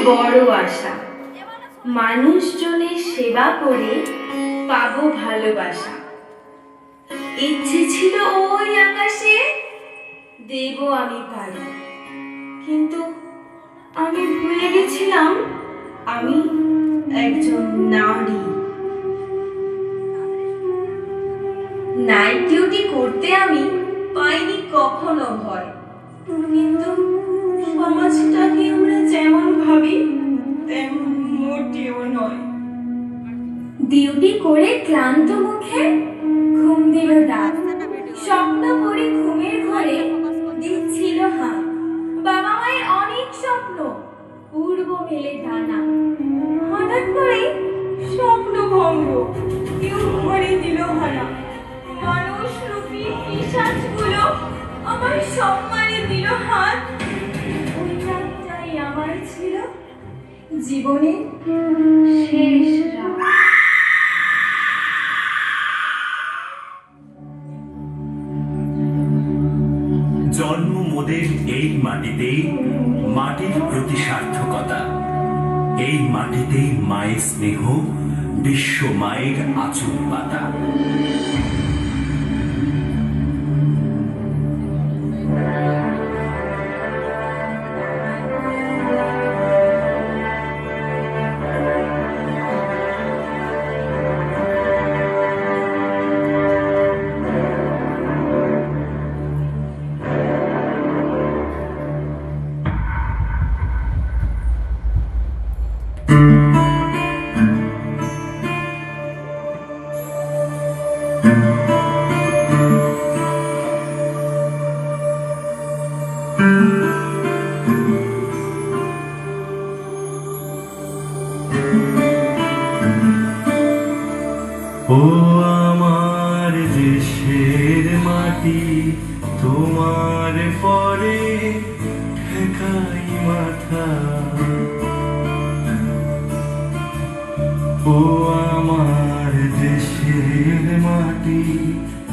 বড় আশা, মানুষজনের সেবা করে পাবো ভালোবাসা। ইচ্ছে ছিল ওই আকাশে দেব আমি পারি, কিন্তু আমি ভুলে গেছিলাম আমি একজন নারী। নাইট ডিউটি করতে আমি পাইনি কখনো ভয়, কিন্তু সমাজটাকে আমরা যেমন ভাবি তেমন মোটেও নয়। ডিউটি করে ক্লান্ত মুখে ঘুম দিল ডাক, স্বপ্ন করে ঘুমের ঘরে দিচ্ছিল হাঁ। বাবা মায়ের অনেক স্বপ্ন পূর্ব মেলে ডানা, হঠাৎ করে স্বপ্ন ভঙ্গ, কেউ ঘরে দিল হানা। মানুষ রূপী পিশাচগুলো আমার সম্মানে দিল হাত। ওই রাতটাই আমার ছিল জীবনের শেষ রাত। জন্ম মোদের এই মাটিতে, মাটির প্রতি সার্থকতা। এই মাটিতেই মায়ের স্নেহ, বিশ্ব মায়ের আঁচল পাতা। ও আমার দেশের মাটি, তোমার পরে ঠেকাই মাথা। ও আমার দেশের মাটি,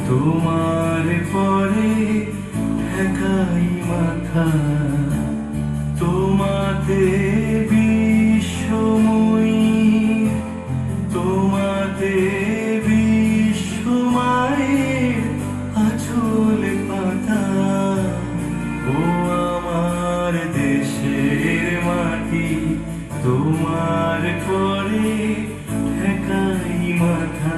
তোমার পরে ঠেকাই মাথা। তোমাতে বিশ্বময়ী, তোমাতে বিশ্ব মায়ের আঁচল পাতা। ও আমার দেশের মাটি, তোমার পরে ঠেকাই মাথা।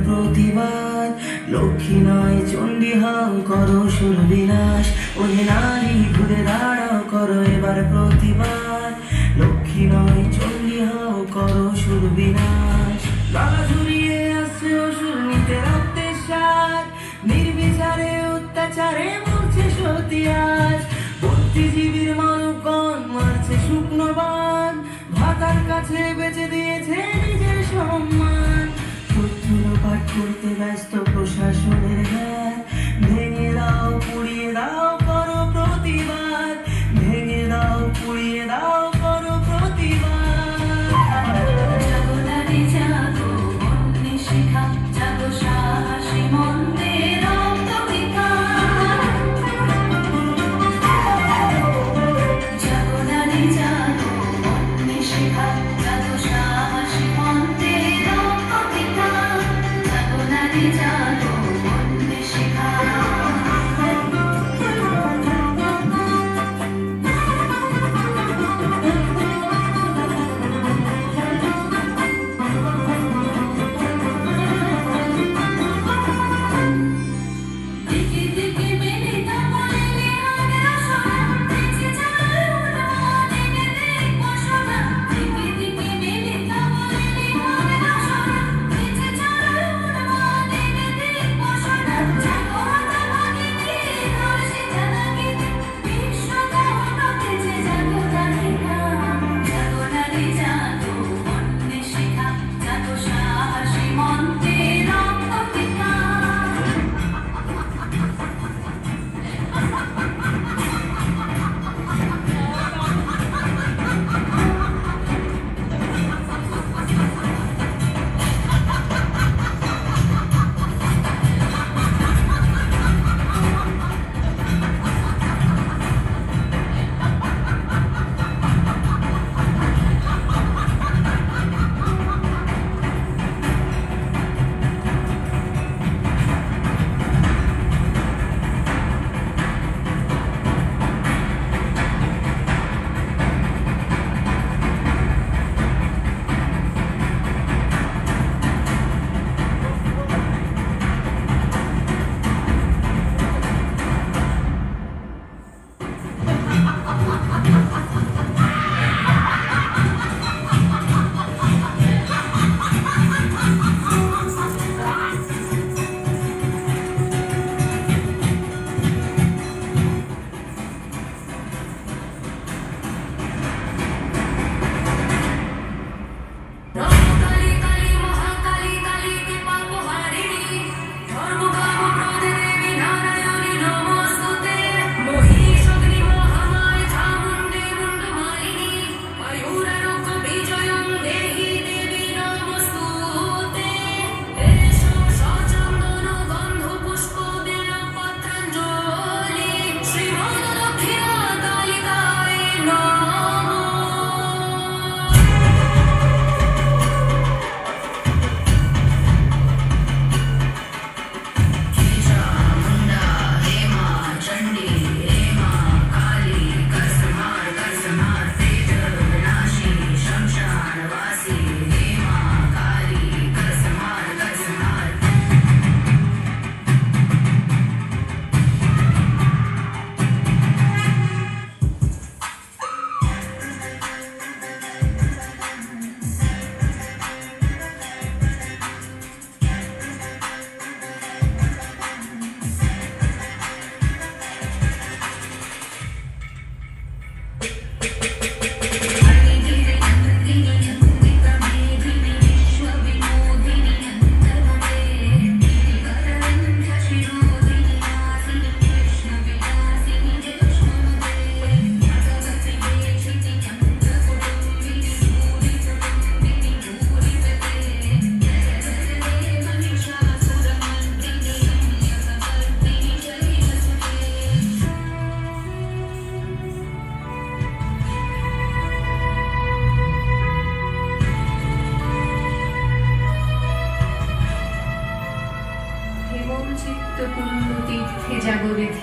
প্রতিবাদ লক্ষ্মী নয় চণ্ডী হও করো সুর বিনাশ। ওই নারী ঘুরে দাঁড়াও করো এবার প্রতিবাদ, লক্ষ্মী নয় চণ্ডী হও করো সুর বিনাশ। গলা ঝুরিয়ে আসছে অসুর নিতে রক্তের স্বাদ, নির্বিচারে অত্যাচারে মরছে সতী আজ। বুদ্ধিজীবীর মানবগণ মারছে শুকনো বান, ভাতার কাছে বেঁচে দিয়েছে নিজের সম্মান। পাঠ করতে ব্যস্ত প্রশাসনের হাত, ভেঙে দাও পুড়িয়ে দাও করো প্রতিবাদ, ভেঙে দাও পুড়িয়ে দাও করো প্রতিবাদ। জাগো নারী জাগো বন্যে শিখা, জাগো সাহসী মন্দে রক্ত বৃথা। জাগো নারী জাগো বন্যে শিখা, জাগো সাহসী মন্দে রক্ত বৃথা। জাগো নারী জাগো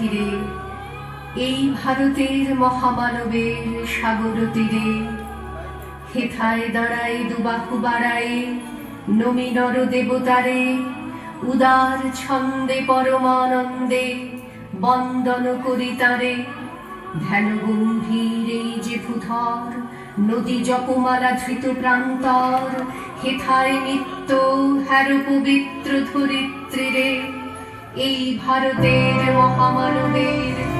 ধীরে এই ভারতের মহামানবের সাগর তীরে হেথায় দাঁড়ায় দুবাহু বাড়ায় নমি নর দেবতারে উদার ছন্দে পরমানন্দে বন্দন করি তারে ধ্যান গম্ভীর এই যে ভূধর নদী জপমালা ধৃত প্রান্তর হেথায় নিত্য হ্যার পবিত্র ধরিত্রীরে এই ভারতের মহামানবের